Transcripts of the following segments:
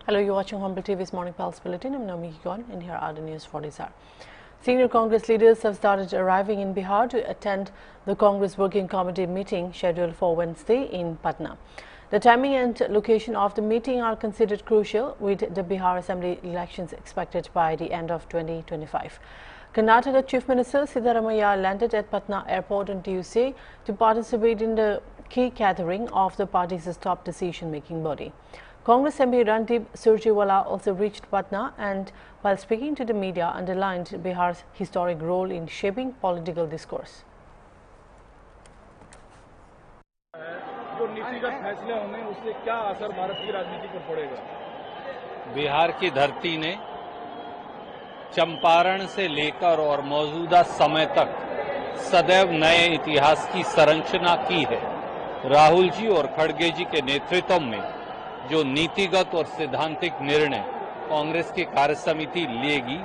Hello, you're watching Hornbill TV's Morning Pulse Bulletin. I'm Naomi Kikon, and here are the news for this hour. Senior Congress leaders have started arriving in Bihar to attend the Congress Working Committee meeting scheduled for Wednesday in Patna. The timing and location of the meeting are considered crucial, with the Bihar Assembly elections expected by the end of 2025. Karnataka Chief Minister Siddaramaiah landed at Patna Airport on Tuesday to participate in the key gathering of the party's top decision-making body. Congress MP Randeep Surjewala also reached Patna and, while speaking to the media, underlined Bihar's historic role in shaping political discourse. Bihar की धरती ने चंपारण से लेकर और मौजूदा समय तक सदैव नए इतिहास की संरचना की है। राहुल जी और खड़गे जी के नेतृत्व में जो नीतिगत और सैद्धांतिक निर्णय कांग्रेस की कार्यसमिति लेगी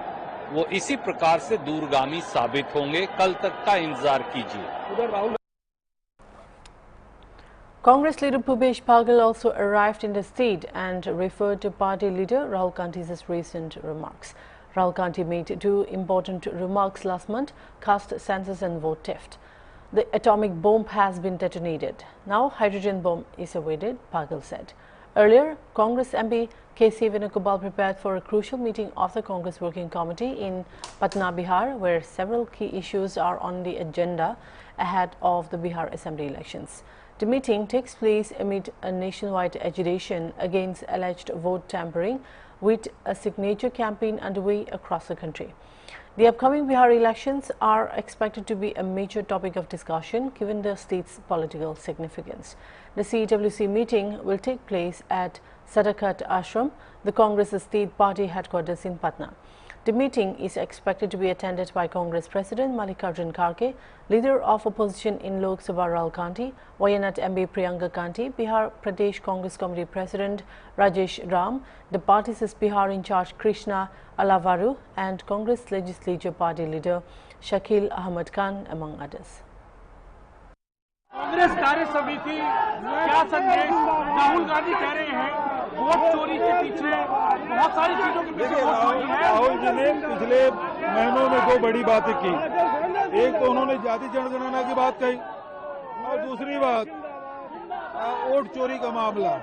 वो इसी प्रकार से दूरगामी साबित होंगे। कल तक का इंतजार कीजिए। Congress leader Bhupesh Baghel also arrived in the state and referred to party leader Rahul Gandhi's recent remarks. Rahul Gandhi made two important remarks last month: caste census and vote theft. The atomic bomb has been detonated. Now hydrogen bomb is awaited, Baghel said. Earlier, Congress MP K.C. Venugopal prepared for a crucial meeting of the Congress Working Committee in Patna, Bihar, where several key issues are on the agenda ahead of the Bihar Assembly elections. The meeting takes place amid a nationwide agitation against alleged vote tampering, with a signature campaign underway across the country. The upcoming Bihar elections are expected to be a major topic of discussion given the state's political significance. The CWC meeting will take place at Sadakat Ashram, the Congress state party headquarters in Patna. The meeting is expected to be attended by Congress President Mallikarjun Kharge, leader of opposition in Lok Sabha Rahul Gandhi, Wayanad MP Priyanka Gandhi, Bihar Pradesh Congress Committee President Rajesh Ram, the party's Bihar in charge Krishna Alavaru, and Congress Legislature Party leader Shakil Ahmad Khan, among others. Congress कार्य समिति क्या संदेश राहुल गांधी कह रहे हैं vote चोरी के पीछे बहुत सारी चीजों के पीछे राहुल जी ने पिछले महीनों में दो बड़ी बातें की। एक तो उन्होंने जाति जनगणना की बात कही और दूसरी बात वोट चोरी का मामला।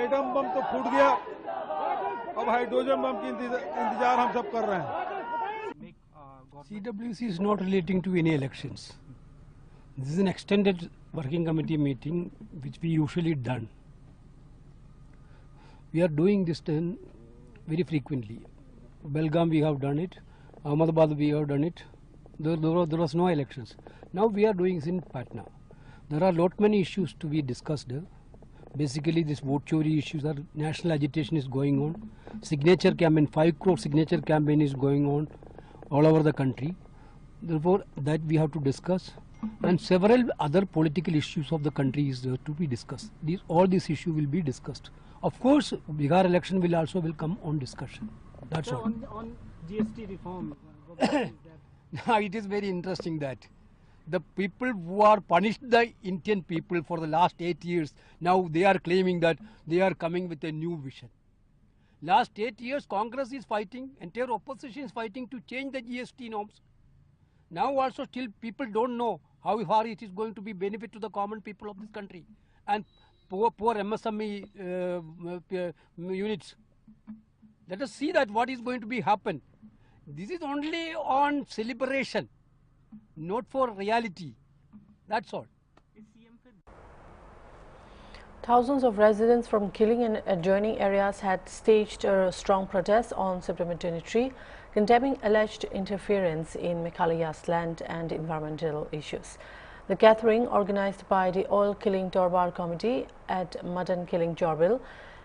एटम बम तो फूट गया, अब हाइड्रोजन बम की इंतजार हम सब कर रहे हैं। CWC is not relating to any elections. This is an extended working committee meeting which we usually done. We are doing this very frequently. Belgaum we have done it, Ahmedabad we have done it. There was no elections. Now we are doing it in Patna. There are many issues to be discussed. Basically this vote chori issues are, national agitation is going on. Signature campaign, 5 crore signature campaign is going on all over the country. Therefore that we have to discuss. And several other political issues of the country is to be discussed. All these issues will be discussed. Of course, Bihar election will come on discussion. That's all. on GST reform. Now it is very interesting that the people who are punished the Indian people for the last 8 years, now they are claiming that they are coming with a new vision. Last 8 years, Congress is fighting, entire opposition is fighting to change the GST norms. Now also still people don't know how far it is going to be benefit to the common people of this country and poor MSME units. Let us see that what is going to be happen. This is only on celebration, not for reality. That's all. Thousands of residents from Killing and adjoining areas had staged a strong protest on September 23, condemning alleged interference in Meghalaya's land and environmental issues. The gathering, organized by the Oil Killing Torbar Committee at Mutton Killing Hornbill,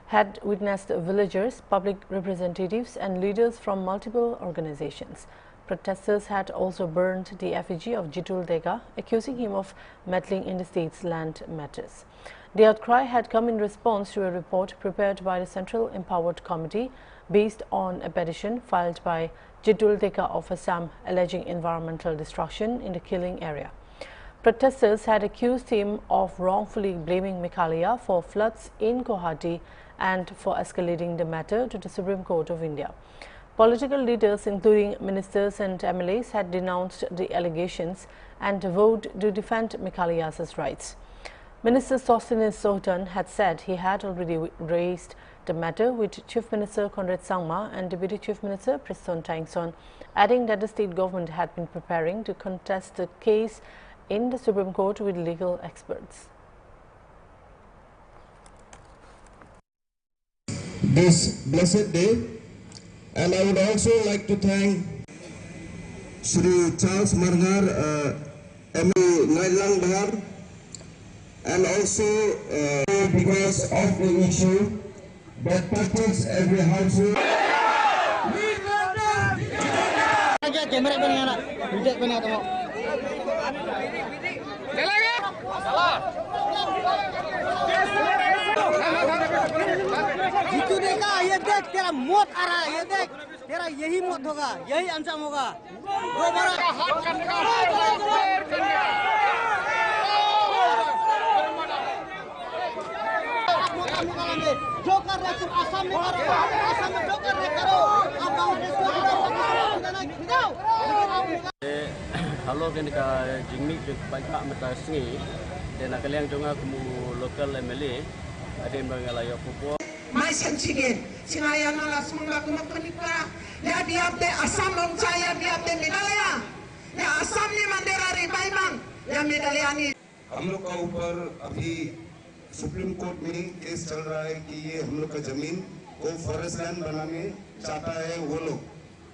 had witnessed villagers, public representatives and leaders from multiple organizations. Protesters had also burned the effigy of Jitul Dega, accusing him of meddling in the state's land matters. The outcry had come in response to a report prepared by the Central Empowered Committee based on a petition filed by Jitul Dega of Assam alleging environmental destruction in the Killing area. Protesters had accused him of wrongfully blaming Meghalaya for floods in Guwahati and for escalating the matter to the Supreme Court of India. Political leaders, including ministers and MLAs, had denounced the allegations and vowed to defend Meghalaya's rights. Minister Sosthenes Sohtan had said he had already raised the matter with Chief Minister Conrad Sangma and Deputy Chief Minister Preston Taingson, adding that the state government had been preparing to contest the case in the Supreme Court with legal experts. This blessed day, and I would also like to thank Shri Charles Margar, MA Nailang Bahar, and also because of the issue that touches every household. Jitu देगा, ये देख तेरा मौत आ रहा है, ये देख तेरा यही मौत होगा, यही अंजाम होगा। जो कर रहे तुम आसाम में करो, आसाम में जो कर रहे करो, आप बांग्लादेश को खिलाओ। Halo kenika jingmi banyak mata singi dan kalian juga kamu lokal MLA ada Meghalaya Pupo. Mai sensigen sinaya nala semula kuma penikah ya biate Assam longcaya biate Meghalaya ya Assam ni mandera ribai bang ya Meghalaya ni. हम लोग का ऊपर अभी supreme court में case चल रहा है कि ये हम लोग का जमीन को फॉरेस्ट लैंड बनाने चाहता है वो लोग,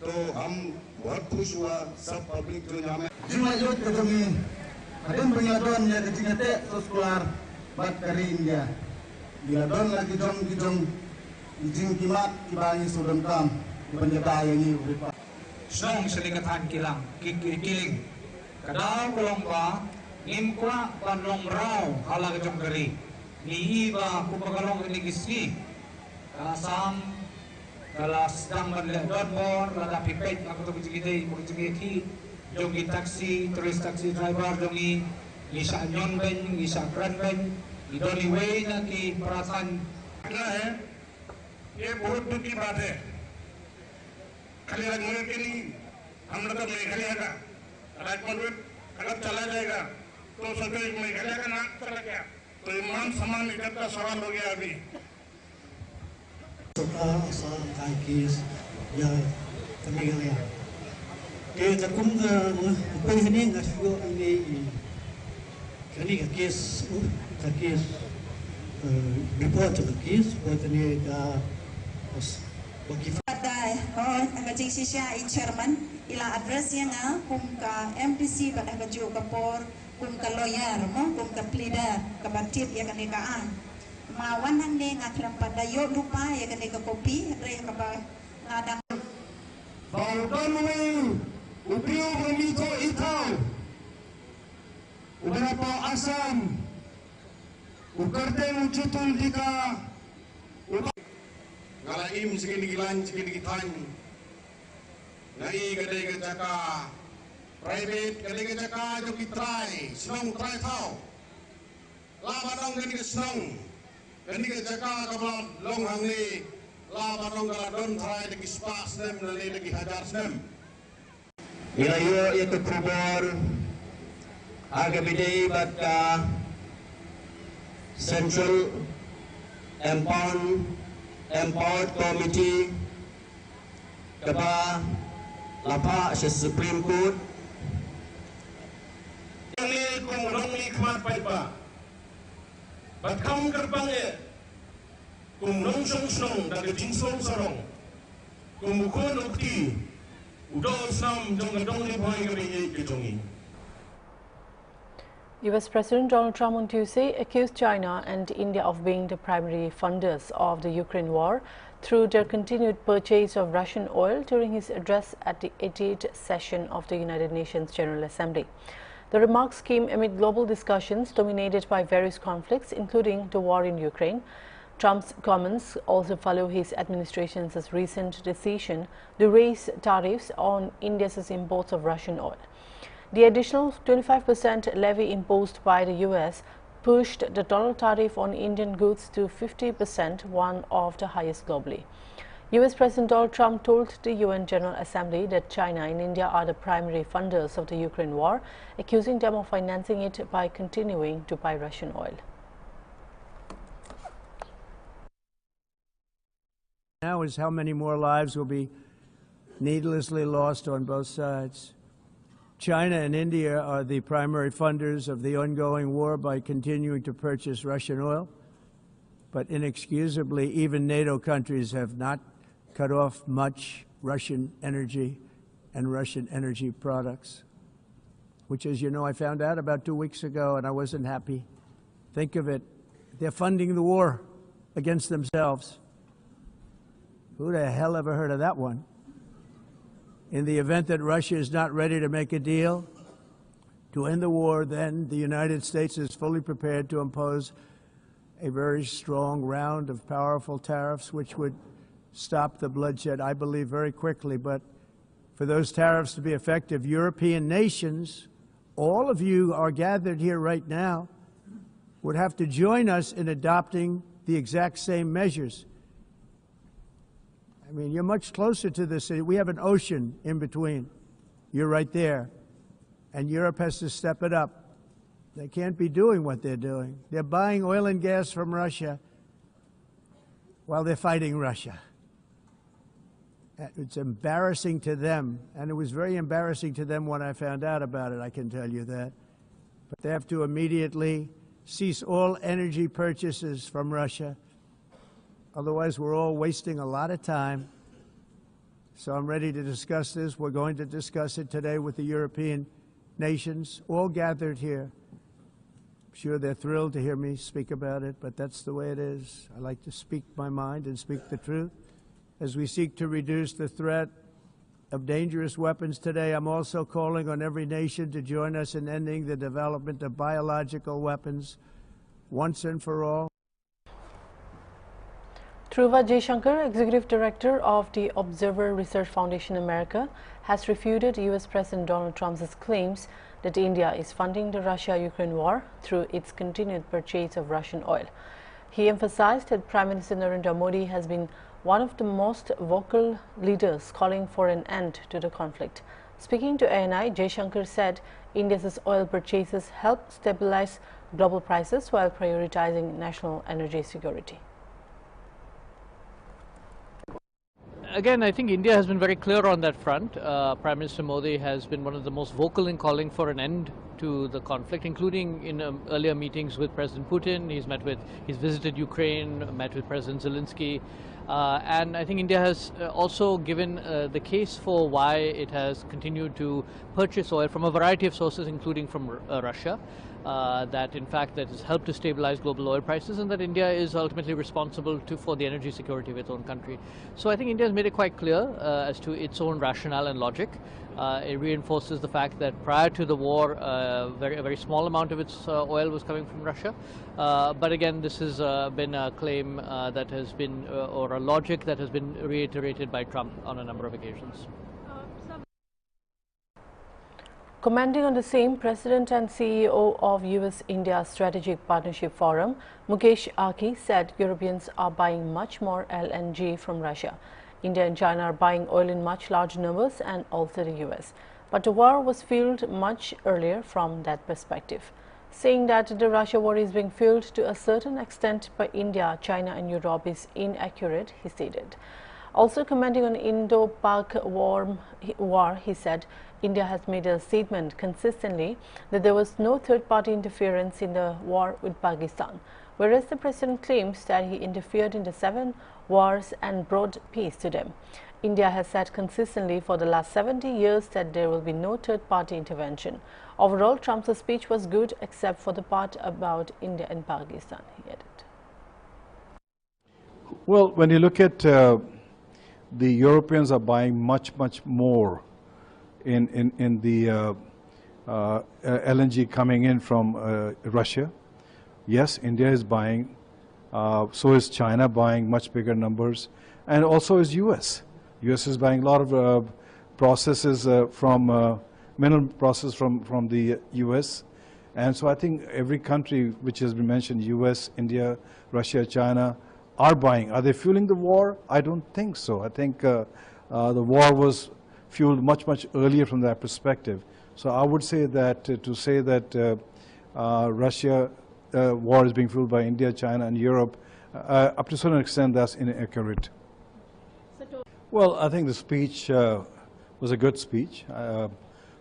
तो हम बहुत खुश हुआ सब पब्लिक जो यहाँ में Jumajut ke jami, ada pengadon ya kecingate sekolah bat kari India. Bila don lagi jong izin kimat kibangi suram kam penjata yang ini beripa. Song selikatan kilang kiling, kadang kolongba nimkwa panlong rau halag jong kari. Ni iba kupagalong ini kisni, kalasam kalas dang don bor lada pipet aku tu begini begini. Jongi taksi, terus taksi driver jongi gisa nyon ben, gisa kran ben, idoli way na ki perasaan. क्या है ये बहुत दुख की बात है। खाली राजमहल के नहीं हम लोग तो मेघालय का राजमहल अलग चला जाएगा तो सोचो मेघालय का नाम चला गया तो ईमान समान इज्जत का सवाल हो गया अभी। Asal kais ya Meghalaya. Kita kum ke ini nggak sih ini kes report kes buat ini dah bagi. Pada agak jingsia chairman ila address yang kum ka MPC pada agak juga kapor kum ka lawyer mo kum ka pleader kabatit ya kanekaan mawan hande ngaklam pada yo lupa ya kaneka kopi re ka ngadang Baudonwi upiu bermiko itau uberapa asam ukarte ucutul dika ngalaim segini gilan segini gitan ngai gede gejaka private gede gejaka jo kitrai senong trai tau labanong gede senong gede gejaka kabal long hangli labanong galadon trai lagi spas nem lagi hajar nem. Ilayo itu kubur harga bidai batka Central Empowered Committee keba lapa se Supreme Court Ini kumrong ni kemat paipa batkam gerbangnya kumrong song dari jinsong sarong kumukun ukti US President Donald Trump on Tuesday accused China and India of being the primary funders of the Ukraine war through their continued purchase of Russian oil during his address at the 88th session of the United Nations General Assembly. The remarks came amid global discussions dominated by various conflicts, including the war in Ukraine. Trump's comments also follow his administration's recent decision to raise tariffs on India's imports of Russian oil. The additional 25% levy imposed by the US pushed the total tariff on Indian goods to 50%, one of the highest globally. US President Donald Trump told the UN General Assembly that China and India are the primary funders of the Ukraine war, accusing them of financing it by continuing to buy Russian oil. Now is how many more lives will be needlessly lost on both sides. China and India are the primary funders of the ongoing war by continuing to purchase Russian oil, but inexcusably even NATO countries have not cut off much Russian energy and Russian energy products, which, as you know, I found out about 2 weeks ago, and I wasn't happy. Think of it. They're funding the war against themselves. Who the hell ever heard of that one? In the event that Russia is not ready to make a deal to end the war, then the United States is fully prepared to impose a very strong round of powerful tariffs, which would stop the bloodshed, I believe, very quickly. But for those tariffs to be effective, European nations, all of you are gathered here right now, would have to join us in adopting the exact same measures. I mean, you're much closer to this. We have an ocean in between. You're right there. And Europe has to step it up. They can't be doing what they're doing. They're buying oil and gas from Russia while they're fighting Russia. It's embarrassing to them, and it was very embarrassing to them when I found out about it, I can tell you that. But they have to immediately cease all energy purchases from Russia. Otherwise, we're all wasting a lot of time. So I'm ready to discuss this. We're going to discuss it today with the European nations, all gathered here. I'm sure they're thrilled to hear me speak about it, but that's the way it is. I like to speak my mind and speak the truth. As we seek to reduce the threat of dangerous weapons today, I'm also calling on every nation to join us in ending the development of biological weapons once and for all. Dhruva Jaishankar, Executive Director of the Observer Research Foundation America, has refuted US President Donald Trump's claims that India is funding the Russia-Ukraine war through its continued purchase of Russian oil. He emphasized that Prime Minister Narendra Modi has been one of the most vocal leaders calling for an end to the conflict. Speaking to ANI, Jaishankar said India's oil purchases help stabilize global prices while prioritizing national energy security. Again, I think India has been very clear on that front. Prime Minister Modi has been one of the most vocal in calling for an end to the conflict, including in earlier meetings with President Putin. He's visited Ukraine, met with President Zelensky. And I think India has also given the case for why it has continued to purchase oil from a variety of sources, including from Russia. That in fact that has helped to stabilize global oil prices, and that India is ultimately responsible for the energy security of its own country. So I think India has made it quite clear as to its own rationale and logic. It reinforces the fact that prior to the war, a very small amount of its oil was coming from Russia. But again, this has been a claim that has been, or a logic that has been reiterated by Trump on a number of occasions. Commenting on the same, President and CEO of US-India Strategic Partnership Forum, Mukesh Akhi, said Europeans are buying much more LNG from Russia. India and China are buying oil in much larger numbers, and also the US. But the war was fueled much earlier from that perspective. Saying that the Russia war is being fueled to a certain extent by India, China and Europe is inaccurate, he stated. Also commenting on Indo-Pak war, he said India has made a statement consistently that there was no third-party interference in the war with Pakistan, whereas the president claims that he interfered in the 7 wars and brought peace to them. India has said consistently for the last 70 years that there will be no third-party intervention. Overall, Trump's speech was good except for the part about India and Pakistan, he added. Well, when you look at the Europeans are buying much more in the LNG coming in from Russia. Yes, India is buying, so is China buying much bigger numbers, and also is US. US is buying a lot of processes from mineral process from the US, And so I think every country which has been mentioned, US, India, Russia, China, are buying. Are they fueling the war? I don't think so. I think the war was fueled much, much earlier from that perspective. So I would say that to say that Russia war is being fueled by India, China, and Europe, up to a certain extent, that's inaccurate. Well, I think the speech was a good speech.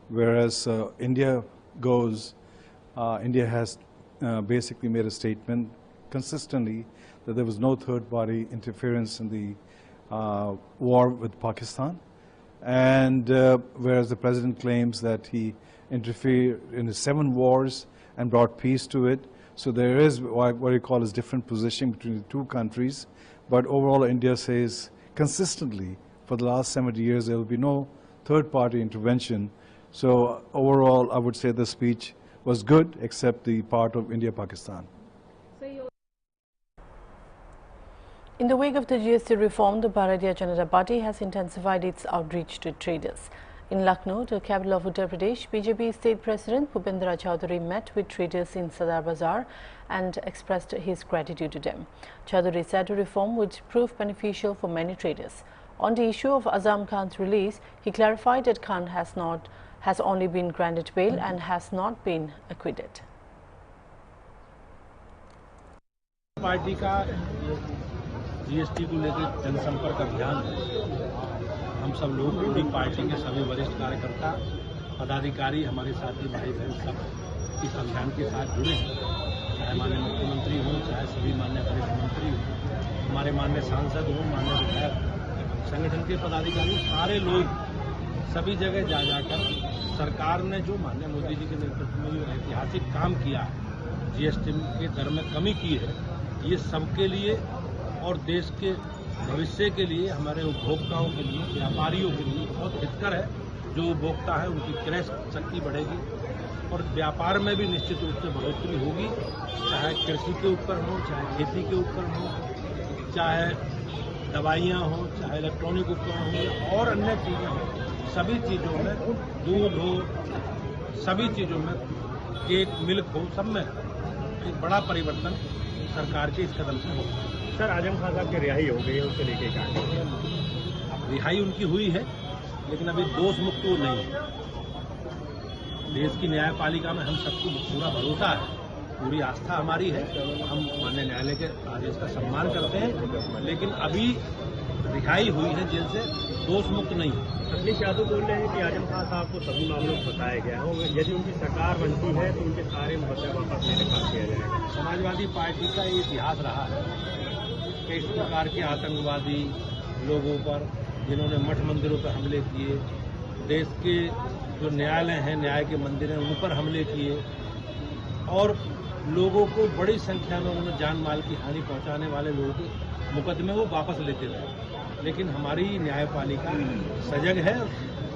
Whereas India goes, India has basically made a statement consistently that there was no third-party interference in the war with Pakistan. And whereas the president claims that he interfered in the 7 wars and brought peace to it. So there is what you call as different positioning between the two countries. But overall, India says consistently for the last 70 years there will be no third-party intervention. So overall, I would say the speech was good, except the part of India-Pakistan. In the wake of the GST reform, the Bharatiya Janata Party has intensified its outreach to traders. In Lucknow, the capital of Uttar Pradesh, BJP State President Bhupendra Chaudhary met with traders in Sadar Bazaar and expressed his gratitude to them. Chaudhary said the reform would prove beneficial for many traders. On the issue of Azam Khan's release, he clarified that Khan has only been granted bail and has not been acquitted. Party का GST को लेकर जनसंपर्क अभियान हम सब लोग पूरी party के सभी वरिष्ठ कार्यकर्ता पदाधिकारी हमारे साथी भाई बहन सब इस अभियान के साथ जुड़े हैं। चाहे माननीय मुख्यमंत्री हों, चाहे सभी माननीय वरिष्ठ मंत्री हों, हमारे माननीय सांसद हों, माननीय विधायक, संगठन के पदाधिकारी, सारे लोग सभी जगह जा जाकर सरकार ने जो माननीय मोदी जी के नेतृत्व में जो ऐतिहासिक काम किया है, जीएसटी के दर में कमी की है, ये सबके लिए और देश के भविष्य के लिए, हमारे उपभोक्ताओं के लिए, व्यापारियों के लिए बहुत हितकर है। जो उपभोक्ता है उनकी क्रय शक्ति बढ़ेगी और व्यापार में भी निश्चित रूप से बढ़ोतरी होगी। चाहे कृषि के उपकरण हो, चाहे खेती के उपकरण हो, चाहे दवाइयाँ हो, चाहे इलेक्ट्रॉनिक उपकरण हो और अन्य चीज़ें हों, सभी चीज़ों में, दूध हो, सभी चीज़ों में, केक, मिल्क हो, सब में एक बड़ा परिवर्तन सरकार के इस कदम से होगा। सर, आजम खान साहब की रिहाई हो गई है, उसको लेके क्या? रिहाई उनकी हुई है, लेकिन अभी दोष मुक्त वो नहीं है। देश की न्यायपालिका में हम सबको पूरा भरोसा है, पूरी आस्था हमारी है। हम माननीय न्यायालय के आदेश का सम्मान करते हैं, लेकिन अभी रिहाई हुई है जेल से, दोष मुक्त नहीं है। अखिलेश यादव बोल रहे हैं कि आजम खान साहब को सभी मामलों को बताया गया है, यदि उनकी सरकार बनती है तो उनके सारे मुकदमे वापस लेने का किया जाएगा। समाजवादी पार्टी का ये इतिहास रहा है कि इस प्रकार के आतंकवादी लोगों पर, जिन्होंने मठ मंदिरों पर हमले किए, देश के जो न्यायालय हैं, न्याय के मंदिर हैं, उन पर हमले किए और लोगों को बड़ी संख्या में उन्होंने जान माल की हानि पहुंचाने वाले लोगों के मुकदमे वो वापस लेते रहे। लेकिन हमारी न्यायपालिका सजग है।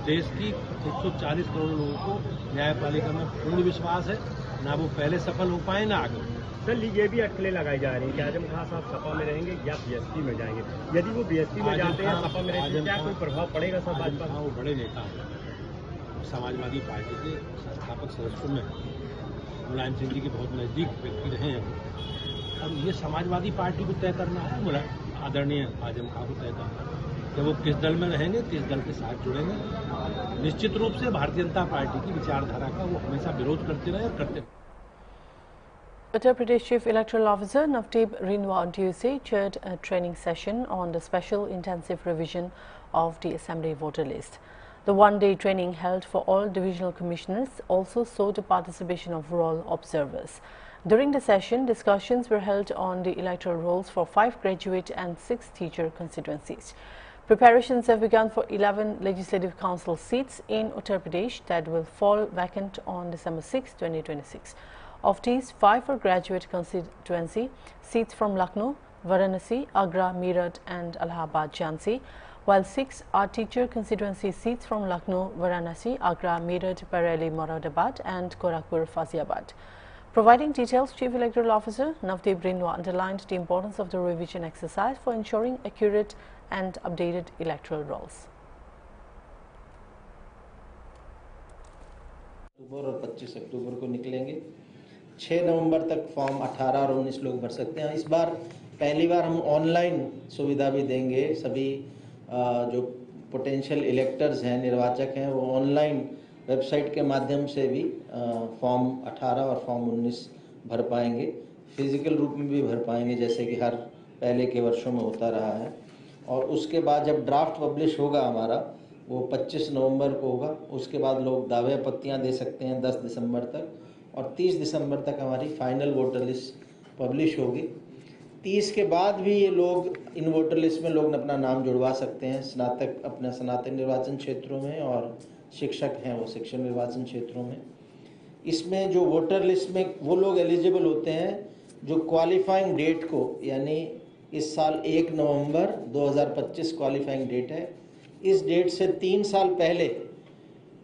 देश की 140 करोड़ लोगों को न्यायपालिका में पूर्ण विश्वास है, ना वो पहले सफल हो पाए ना आगे। सर, ये भी अटकलें लगाई जा रही है कि आजम खान साहब सपा में रहेंगे या बीएसपी में जाएंगे। यदि वो बीएसपी में जाते हैं, सपा में रहते हैं, क्या कोई प्रभाव पड़ेगा सर भाजपा? वो बड़े नेता हैं, समाजवादी पार्टी के संस्थापक सदस्यों में मुलायम सिंह जी के बहुत नज़दीक व्यक्ति रहे हैं। अब ये समाजवादी पार्टी को तय करना है, आदरणीय आजम खान को तय करना है कि वो किस दल में रहेंगे, किस दल के साथ जुड़ेंगे। निश्चित रूप से भारतीय जनता पार्टी की विचारधारा का वो हमेशा विरोध करते रहे और करते। Uttar Pradesh Chief Electoral Officer Navdeep Rinwa on Tuesday chaired a training session on the special intensive revision of the Assembly voter list. The one-day training held for all divisional commissioners also saw the participation of rural observers. During the session, discussions were held on the electoral rolls for 5 graduate and 6 teacher constituencies. Preparations have begun for 11 Legislative Council seats in Uttar Pradesh that will fall vacant on December 6, 2026. Of these, 5 are graduate constituency seats from Lucknow, Varanasi, Agra, Meerut and Allahabad Jhansi, while 6 are teacher constituency seats from Lucknow, Varanasi, Agra, Meerut, Bareilly, Moradabad and Gorakhpur, Faziabad. Providing details, Chief Electoral Officer Navdeep Rinwa underlined the importance of the revision exercise for ensuring accurate and updated electoral rolls. अक्टूबर और 25 अक्टूबर को निकलेंगे 6 नवंबर तक form 18 और 19 लोग भर सकते हैं। इस बार पहली बार हम ऑनलाइन सुविधा भी देंगे। सभी जो पोटेंशियल इलेक्टर्स हैं, निर्वाचक हैं, वो ऑनलाइन वेबसाइट के माध्यम से भी फॉर्म 18 और फॉर्म 19 भर पाएंगे। फिजिकल रूप में भी भर पाएंगे, जैसे कि हर पहले के वर्षों में होता रहा है। और उसके बाद जब ड्राफ्ट पब्लिश होगा हमारा, वो 25 नवंबर को होगा। उसके बाद लोग दावे आपत्तियाँ दे सकते हैं 10 दिसंबर तक, और 30 दिसंबर तक हमारी फाइनल वोटर लिस्ट पब्लिश होगी। 30 के बाद भी ये लोग इन वोटर लिस्ट में लोग अपना नाम जुड़वा सकते हैं, स्नातक अपने स्नातक निर्वाचन क्षेत्रों में, और शिक्षक हैं वो शिक्षक निर्वाचन क्षेत्रों में। इसमें जो वोटर लिस्ट में वो लोग एलिजिबल होते हैं जो क्वालिफाइंग डेट को, यानी इस साल 1 नवंबर 2025 क्वालिफाइंग डेट है, इस डेट से 3 साल पहले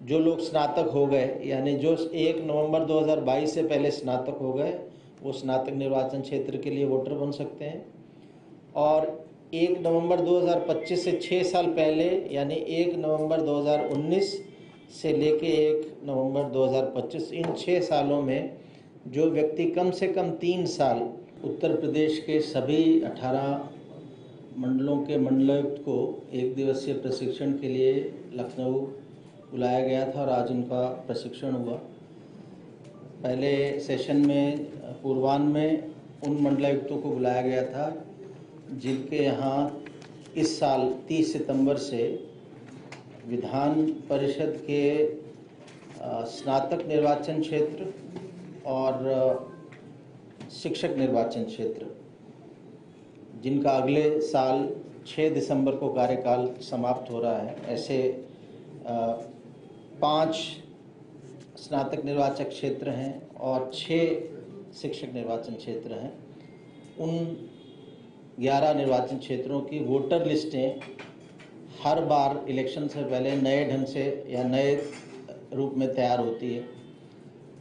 जो लोग स्नातक हो गए, यानी जो 1 नवंबर 2022 से पहले स्नातक हो गए, वो स्नातक निर्वाचन क्षेत्र के लिए वोटर बन सकते हैं। और 1 नवंबर 2025 से 6 साल पहले, यानी 1 नवंबर 2019 से लेके 1 नवंबर 2025, इन 6 सालों में जो व्यक्ति कम से कम 3 साल उत्तर प्रदेश के सभी 18 मंडलों के मंडलायुक्त को 1 दिवसीय प्रशिक्षण के लिए लखनऊ बुलाया गया था, और आज उनका प्रशिक्षण हुआ। पहले सेशन में पूर्वाह्न में उन मंडलायुक्तों को बुलाया गया था जिनके यहाँ इस साल 30 सितंबर से विधान परिषद के स्नातक निर्वाचन क्षेत्र और शिक्षक निर्वाचन क्षेत्र, जिनका अगले साल 6 दिसंबर को कार्यकाल समाप्त हो रहा है, ऐसे 5 स्नातक निर्वाचक क्षेत्र हैं और 6 शिक्षक निर्वाचन क्षेत्र हैं। उन 11 निर्वाचन क्षेत्रों की वोटर लिस्टें हर बार इलेक्शन से पहले नए ढंग से या नए रूप में तैयार होती है।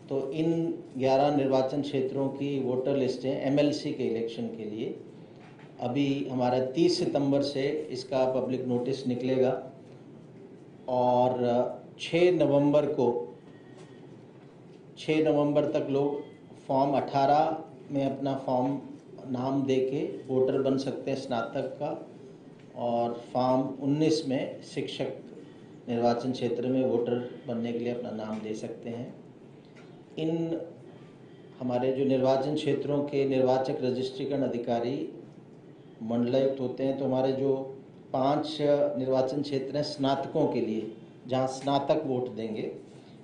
तो इन 11 निर्वाचन क्षेत्रों की वोटर लिस्टें एमएलसी के इलेक्शन के लिए अभी हमारा 30 सितंबर से इसका पब्लिक नोटिस निकलेगा, और 6 नवंबर तक लोग फॉर्म 18 में अपना फॉर्म नाम देके वोटर बन सकते हैं स्नातक का, और फॉर्म 19 में शिक्षक निर्वाचन क्षेत्र में वोटर बनने के लिए अपना नाम दे सकते हैं। इन हमारे जो निर्वाचन क्षेत्रों के निर्वाचक रजिस्ट्रीकरण अधिकारी मंडलायुक्त होते हैं, तो हमारे जो 5 निर्वाचन क्षेत्र हैं स्नातकों के लिए, जहां स्नातक वोट देंगे,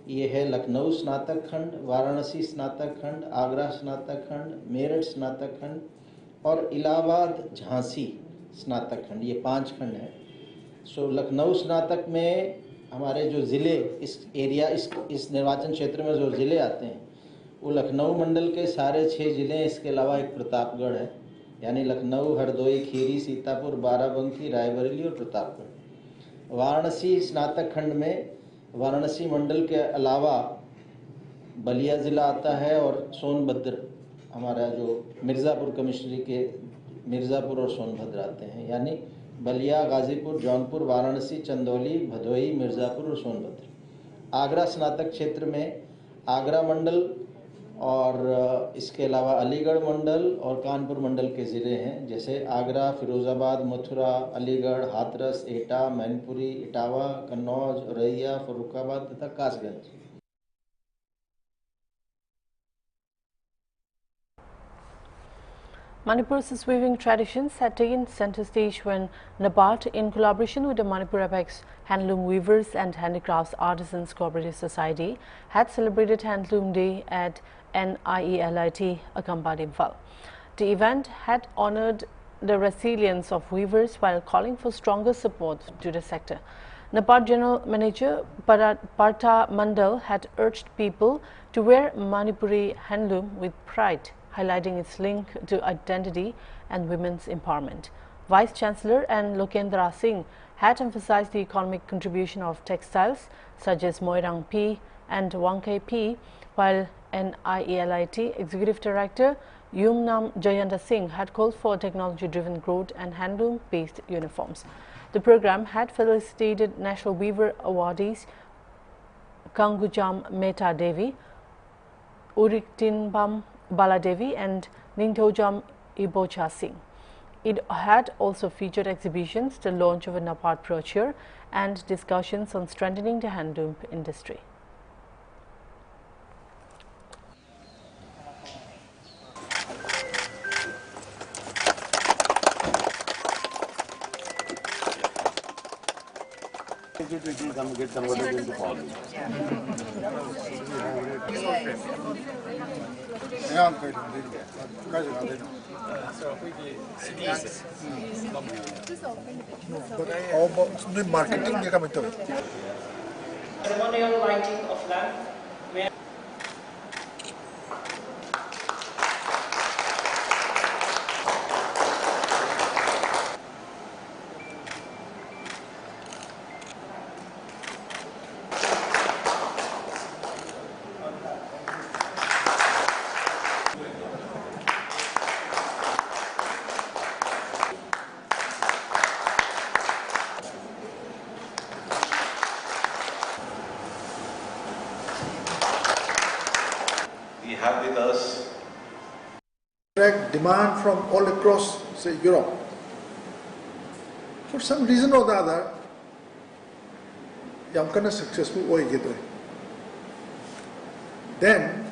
ये है लखनऊ स्नातक खंड, वाराणसी स्नातक खंड, आगरा स्नातक खंड, मेरठ स्नातक खंड और इलाहाबाद झांसी स्नातक खंड। ये 5 खंड हैं। सो लखनऊ स्नातक में हमारे जो ज़िले इस एरिया इस निर्वाचन क्षेत्र में जो ज़िले आते हैं, वो लखनऊ मंडल के सारे 6 ज़िले, इसके अलावा एक प्रतापगढ़ है, यानी लखनऊ, हरदोई, खीरी, सीतापुर, बाराबंकी, रायबरेली और प्रतापगढ़। वाराणसी स्नातक खंड में वाराणसी मंडल के अलावा बलिया ज़िला आता है, और सोनभद्र, हमारा जो मिर्ज़ापुर कमिश्नरी के मिर्ज़ापुर और सोनभद्र आते हैं, यानी बलिया, गाज़ीपुर, जौनपुर, वाराणसी, चंदौली, भदोही, मिर्ज़ापुर और सोनभद्र। आगरा स्नातक क्षेत्र में आगरा मंडल और इसके अलावा अलीगढ़ मंडल और कानपुर मंडल के ज़िले हैं, जैसे आगरा, फिरोज़ाबाद, मथुरा, अलीगढ़, हाथरस, एटा, मैनपुरी, इटावा, कन्नौज, औरैया, फर्रुखाबाद तथा Kasganj. Manipur's weaving traditions had taken center stage when NABARD, in collaboration with the Manipur Apex Handloom Weavers and Handicrafts Artisans Cooperative Society, had celebrated Handloom Day at NIELIT, Akambad, Imphal. The event had honored the resilience of weavers while calling for stronger support to the sector. NABARD General Manager Partha Mandal had urged people to wear Manipuri handloom with pride, highlighting its link to identity and women's empowerment. Vice Chancellor and Lokendra Singh had emphasized the economic contribution of textiles such as Moirang P and Wangkai P, while NIELIT Executive Director Yumnam Jayanta Singh had called for technology-driven growth and handloom-based uniforms. The program had felicitated National Weaver awardees Kangujam Mehta Devi, Uriktinbam Baladevi and Ningthojam Ibocha Singh. It had also featured exhibitions, the launch of a NAPAD brochure and discussions on strengthening the handloom industry. Ceremonial lighting of lamp. We have with us demand from all across, say, Europe. For some reason or the other, Yamkana successful oigidoi. Then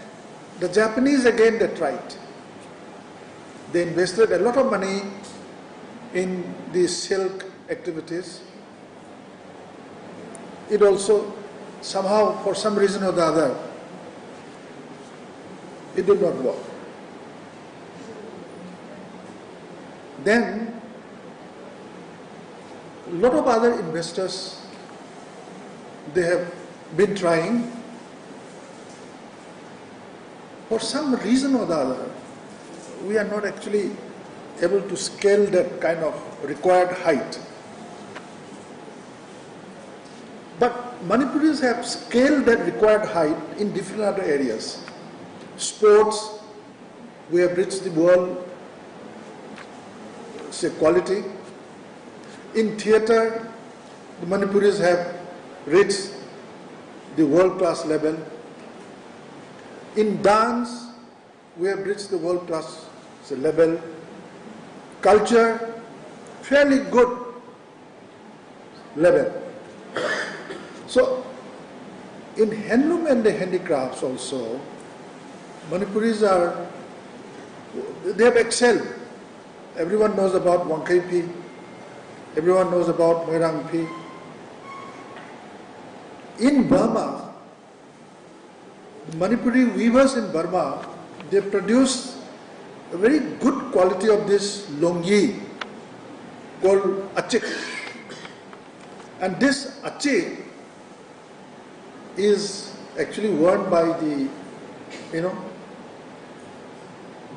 the Japanese again they tried. They invested a lot of money in these silk activities. It also somehow, for some reason or the other, it did not work. Then a lot of other investors, they have been trying. For some reason or the other, we are not actually able to scale that kind of required height. But Manipuris have scaled that required height in different other areas. Sports, we have reached the world, say, quality. In theatre, the Manipuris have reached the world-class level. In dance, we have reached the world-class level. Culture, fairly good level. So, in handloom and the handicrafts also, Manipuris they have excelled. Everyone knows about Wangkai Pi, everyone knows about Moirang Pi. In Burma, the Manipuri weavers in Burma, they produce a very good quality of this longi called achik. And this achik is actually worn by the,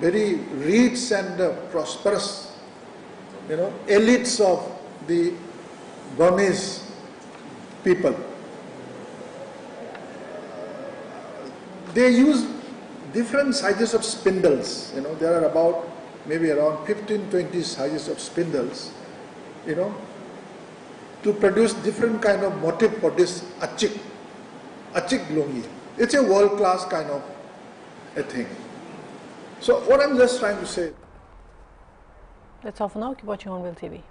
very rich and prosperous, elites of the Burmese people. They use different sizes of spindles. There are maybe around 15-20 sizes of spindles, to produce different kind of motif for this achik longi. It's a world-class kind of a thing. So what I'm just trying to say. That's all for now. Keep watching Hornbill TV.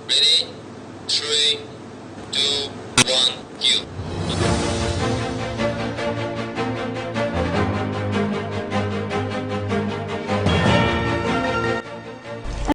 Ready? 3, 2,